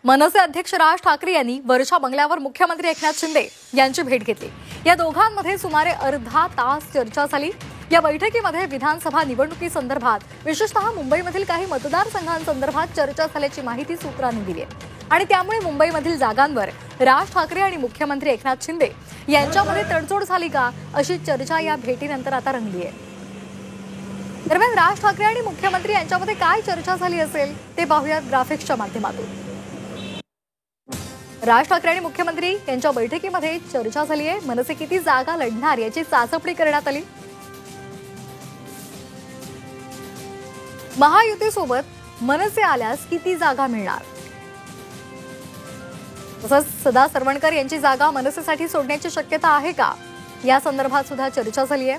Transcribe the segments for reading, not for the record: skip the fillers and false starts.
मनसे अध्यक्ष राज ठाकरे यांनी वर्षा बंगल्यावर मुख्यमंत्री एकनाथ शिंदे यांची भेट घेतली। या दोघांमध्ये सुमारे अर्धा तास चर्चा झाली। या बैठकीमध्ये विधानसभा निवडणुकीसंदर्भात विशेषतः मुंबईमधील काही मतदारसंघांसंदर्भात चर्चा झाल्याची माहिती सूत्रांनी दिली आहे आणि त्यामुळे मुंबईमधील जागांवर राज ठाकरे आणि मुख्यमंत्री एकनाथ शिंदे यांच्यामध्ये तडजोड झाली का अशी चर्चा या भेटीनंतर आता रंगली आहे। दरम्यान राज ठाकरे आणि मुख्यमंत्री यांच्यामध्ये काय चर्चा झाली असेल ते पाहूया ग्राफिक्सच्या माध्यमातून। राज ठाकरे आणि मुख्यमंत्री यांच्या बैठकीमध्ये चर्चा झाली आहे। मनसे किती जागा लढणार याची चाचपणी करण्यात आली। महायुतीसोबत मनसे आल्यास किती जागा मिळणार, तसंच सदा सरवणकर यांची जागा मनसेसाठी सोडण्याची शक्यता आहे का या संदर्भात सुद्धा चर्चा झाली आहे।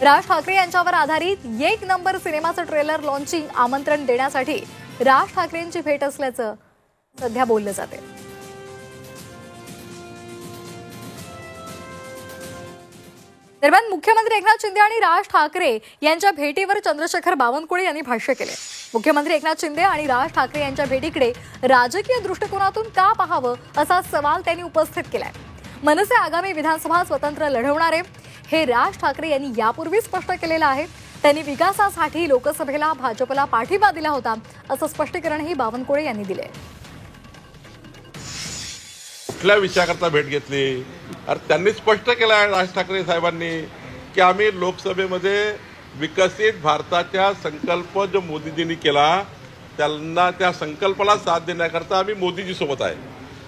राज ठाकरे यांच्यावर आधारित एक नंबर सिनेमाचं ट्रेलर लॉन्चिंग आमंत्रण देण्यासाठी राज ठाकरेंची भेट असल्याचं सध्या बोललं जाते। दरम्यान मुख्यमंत्री एकनाथ शिंदे आणि राज ठाकरे यांच्या भेटीवर चंद्रशेखर बावनकुळे यांनी भाष्य केले। मुख्यमंत्री एकनाथ शिंदे आणि राज ठाकरे यांच्या भेटीकडे राजकीय दृष्टिकोनातून का पाहावं असा सवाल त्यांनी उपस्थित केलाय। मनसे आगामी विधानसभा स्वतंत्र लढवणार आहे हे राज ठाकरे यांनी यापूर्वी स्पष्ट केलेलं आहे। त्यांनी विकासासाठी लोकसभेला भाजपला पाठिंबा दिला होता असं स्पष्टीकरणही बावनकुळे यांनी दिले। कुठल्या विषयाकरता भेट घेतली, त्यांनी स्पष्ट केलं आहे राज ठाकरे साहेबांनी की आम्ही लोकसभेमध्ये विकसित भारताच्या संकल्प जो मोदीजींनी केला त्यांना त्या संकल्पाला साथ देण्याकरता आम्ही मोदीजी सोबत आहे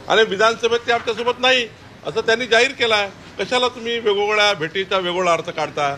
आणि विधानसभेत ते आमच्या सोबत नाही असं त्यांनी जाहीर केलं आहे। कशाला तुम्ही वेगवेगळ्या भेटीचा वेगवेगळा अर्थ काढता।